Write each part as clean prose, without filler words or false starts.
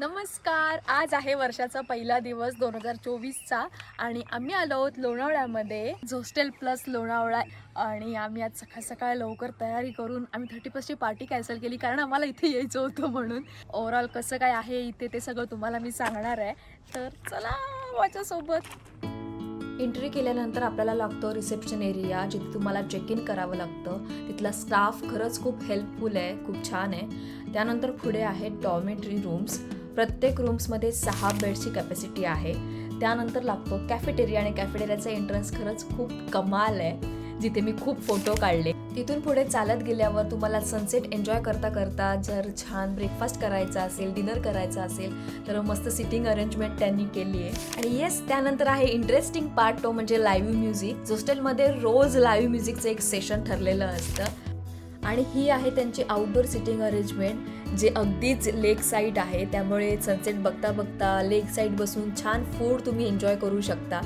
नमस्कार. आज आहे वर्षाचा पहिला दिवस 2024चा आणि आम्ही आलो आहोत लोणावळ्यामध्ये झोस्टेल प्लस लोणावळा. आणि आम्ही आज सकाळ सकाळ लवकर तयारी करून आम्ही 30ची पार्टी कॅन्सल केली कारण आम्हाला इथे यायचं होतं म्हणून. ओव्हरऑल कसं काय आहे इथे ते सगळं तुम्हाला मी सांगणार आहे, तर चला माझ्यासोबत. एंट्री केल्यानंतर आपल्याला लागतो रिसेप्शन एरिया, जिथे तुम्हाला चेक इन करावं लागतं. तिथला स्टाफ खरंच खूप हेल्पफुल आहे, खूप छान आहे. त्यानंतर पुढे आहेत डॉर्मेटरी रूम्स. प्रत्येक रूम्समध्ये 6 बेड्सची कॅपॅसिटी आहे. त्यानंतर लागतो कॅफेटेरिया, आणि कॅफेटेरियाचा एंट्रन्स खरंच खूप कमाल आहे, जिथे मी खूप फोटो काढले. तिथून पुढे चालत गेल्यावर तुम्हाला सनसेट एन्जॉय करता करता जर छान ब्रेकफास्ट करायचा असेल, डिनर करायचा असेल, तर मस्त सिटिंग अरेंजमेंट त्यांनी केली आहे. आणि येस, त्यानंतर आहे इंटरेस्टिंग पार्ट, तो म्हणजे लाईव्ह म्युझिक. हॉस्टेलमध्ये रोज लाईव्ह म्युझिकचं एक सेशन ठरलेलं असतं. आणि ही आहे त्यांची आउटडोर सिटिंग अरेंजमेंट, जे अगदीच लेक साईड आहे. त्यामुळे सनसेट बघता बघता लेक साईड बसून छान फूड तुम्ही एन्जॉय करू शकता.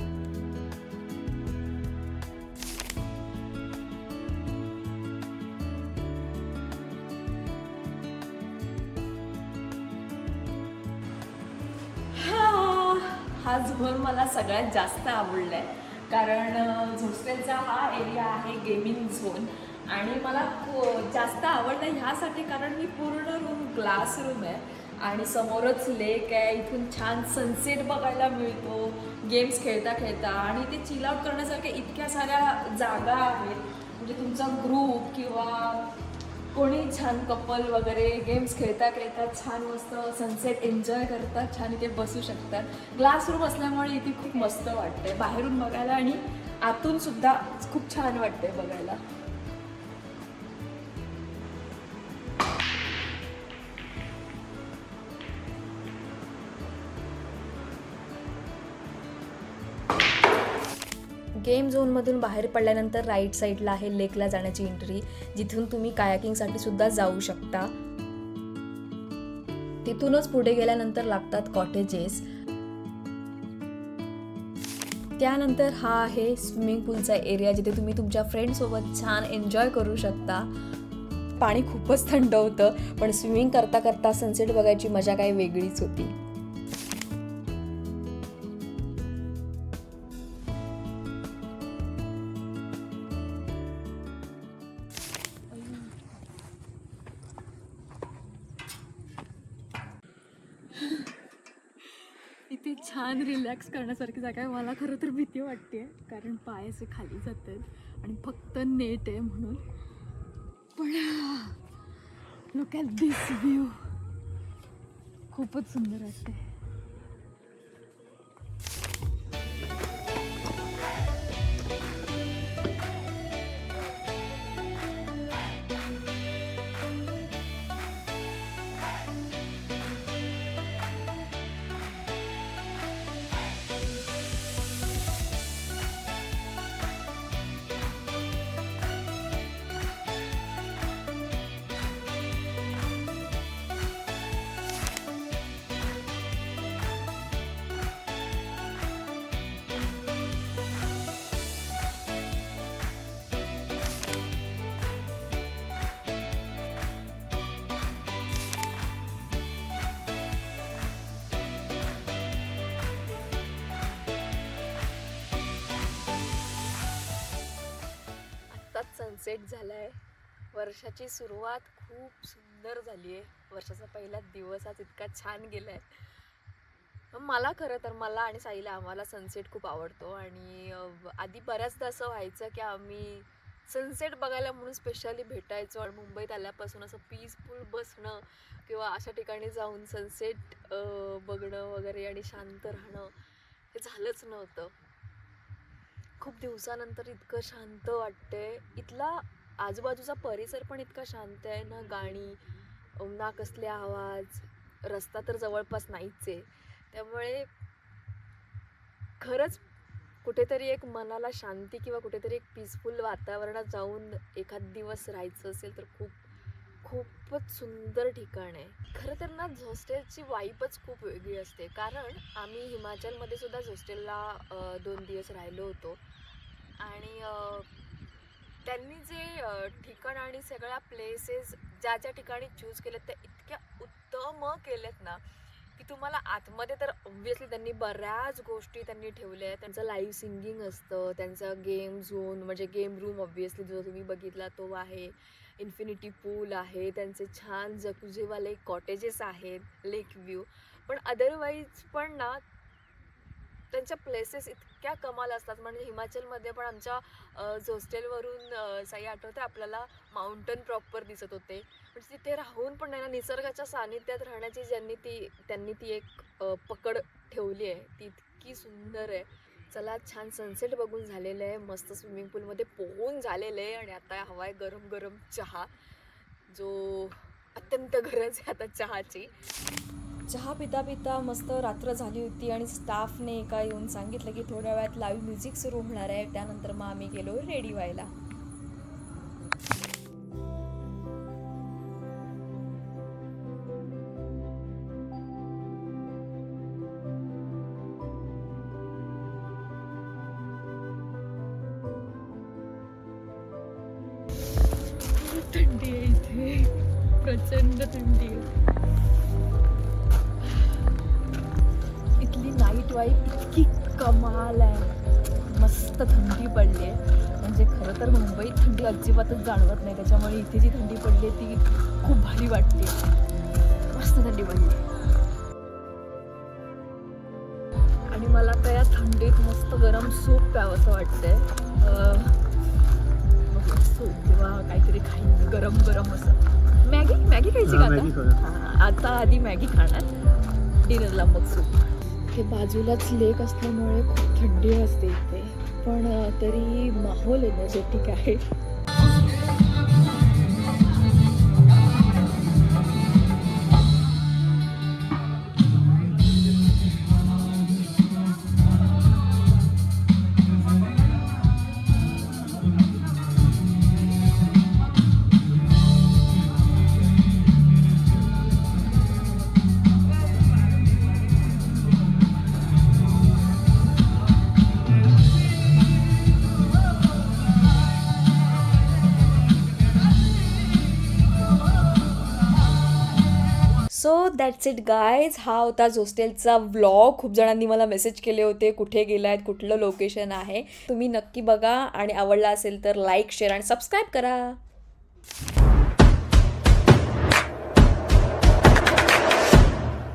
हा झोन मला सगळ्यात जास्त आवडला आहे, कारण हॉस्टेलचा हा एरिया आहे गेमिंग झोन. आणि मला जास्त आवडलं ह्यासाठी कारण मी पूर्ण रूम ग्लास रूम आहे आणि समोरच लेक आहे. इथून छान सनसेट बघायला मिळतो गेम्स खेळता खेळता. आणि ते चिल आउट करण्यासारख्या इतक्या साऱ्या जागा आहेत, म्हणजे तुमचा ग्रुप किंवा कोणी छान कपल वगैरे गेम्स खेळता खेळता छान मस्त सनसेट एन्जॉय करतात, छान इथे बसू शकतात. ग्लास रूम असल्यामुळे इथे खूप मस्त वाटते बाहेरून बघायला, आणि आतून सुद्धा खूप छान वाटते बघायला. गेम झोनमधून बाहेर पडल्यानंतर राईट साईडला आहे लेकला जाण्याची एंट्री, जिथून तुम्ही कायाकिंगसाठी सुद्धा जाऊ शकता. तिथूनच पुढे गेल्यानंतर लागतात कॉटेजेस. त्यानंतर हा आहे स्विमिंग पूलचा एरिया, जिथे तुम्ही तुमच्या फ्रेंडसोबत छान एन्जॉय करू शकता. पाणी खूपच थंड होतं, पण स्विमिंग करता करता सनसेट बघायची मजा काही वेगळीच होती. इथे छान रिलॅक्स करण्यासारखी जागा आहे. मला खरं तर भीती वाटते, कारण पाय असे खाली जातात आणि फक्त नेट आहे म्हणून. पण लुक ॲट दिस व्ह्यू, खूपच सुंदर वाटते. सनसेट झालाय. वर्षाची सुरुवात खूप सुंदर झाली आहे. वर्षाचा पहिला दिवस आज इतका छान गेलाय. मला खरं तर मला आणि साईला आम्हाला सनसेट खूप आवडतो. आणि आधी बऱ्याचदा असं व्हायचं की आम्ही सनसेट बघायला म्हणून स्पेशली भेटायचो, आणि मुंबईत आल्यापासून असं पीसफुल बसणं किंवा अशा ठिकाणी जाऊन सनसेट बघणं वगैरे आणि शांत राहणं हे झालंच नव्हतं. खूप दिवसानंतर इतकं शांत वाटतंय. इथला आजूबाजूचा परिसर पण इतका शांत आहे ना, गाणी ना कसले आवाज, रस्ता तर जवळपास नाहीच आहे. त्यामुळे खरंच कुठेतरी एक मनाला शांती किंवा कुठेतरी एक पीसफुल वातावरणात जाऊन एखाद दिवस राहायचं असेल तर खूपच सुंदर ठिकाण आहे. खरं तर ना हॉस्टेलची वाईबच खूप वेगळी असते, कारण आम्ही हिमाचलमध्ये सुद्धा हॉस्टेलला 2 दिवस राहिलो होतो. आणि त्यांनी जे ठिकाण आणि सगळ्या प्लेसेस ज्या ज्या ठिकाणी चूज केलेत त्या इतक्या उत्तम केलेत ना, की तुम्हाला आतमध्ये तर ऑब्व्हियसली त्यांनी बऱ्याच गोष्टी त्यांनी ठेवल्या आहेत. त्यांचं लाईव्ह सिंगिंग असतं, त्यांचं गेम झोन म्हणजे गेम रूम ऑब्व्हियसली जो तुम्ही बघितला तो आहे, इन्फिनिटी पूल आहे, त्यांचे छान जकुझीवाले कॉटेजेस आहेत, लेक व्ह्यू. पण अदरवाईज पण ना त्यांच्या प्लेसेस इतक्या कमाल असतात. म्हणजे हिमाचलमध्ये पण आमच्या हॉस्टेलवरून सही आठवते आपल्याला माउंटन प्रॉपर दिसत होते. म्हणजे तिथे राहून पण नाही ना, निसर्गाच्या सानिध्यात राहण्याची त्यांनी ती एक पकड ठेवली आहे, ती इतकी सुंदर आहे. चला, छान सनसेट बघून झालेलं आहे, मस्त स्विमिंग पूलमध्ये पोहून झालेलं आहे आणि आता हवा आहे गरम गरम चहा, जो अत्यंत गरज आहे आता चहाची. चहा पिता पिता मस्त रात्र झाली होती आणि स्टाफने एका येऊन सांगितलं की थोड्या वेळात लाईव्ह म्युझिक सुरू होणार आहे. त्यानंतर मग आम्ही गेलो रेडी व्हायला. थंडी आहे इथे, प्रचंड थंडी आहे. इथली नाईट वाईफ इतकी कमाल आहे, मस्त थंडी पडली आहे. म्हणजे खरं तर मुंबईत थंडी अजिबातच जाणवत नाही, त्याच्यामुळे इथे जी थंडी पडली आहे ती खूप भारी वाटते. मस्त थंडी पडली आणि मला तर या थंडीत मस्त गरम सूप प्यावंसं वाटतंय. सूप किंवा काहीतरी खाईन गरम गरम असं. मॅगी खायची का आता आधी मॅगी खाणार, डिनरला मग सूप. हे बाजूलाच लेक असल्यामुळे खूप थंडी असते इथे, पण तरी माहोल एनर्जेटिक आहे. So that's it guys. हा होता हॉस्टेलचा व्लॉग. खूप जणांनी मला मेसेज केले होते कुठे गेलायत, कुठलं लोकेशन आहे. तुम्ही नक्की बघा आणि आवडला असेल तर लाईक, शेअर आणि सबस्क्राईब करा.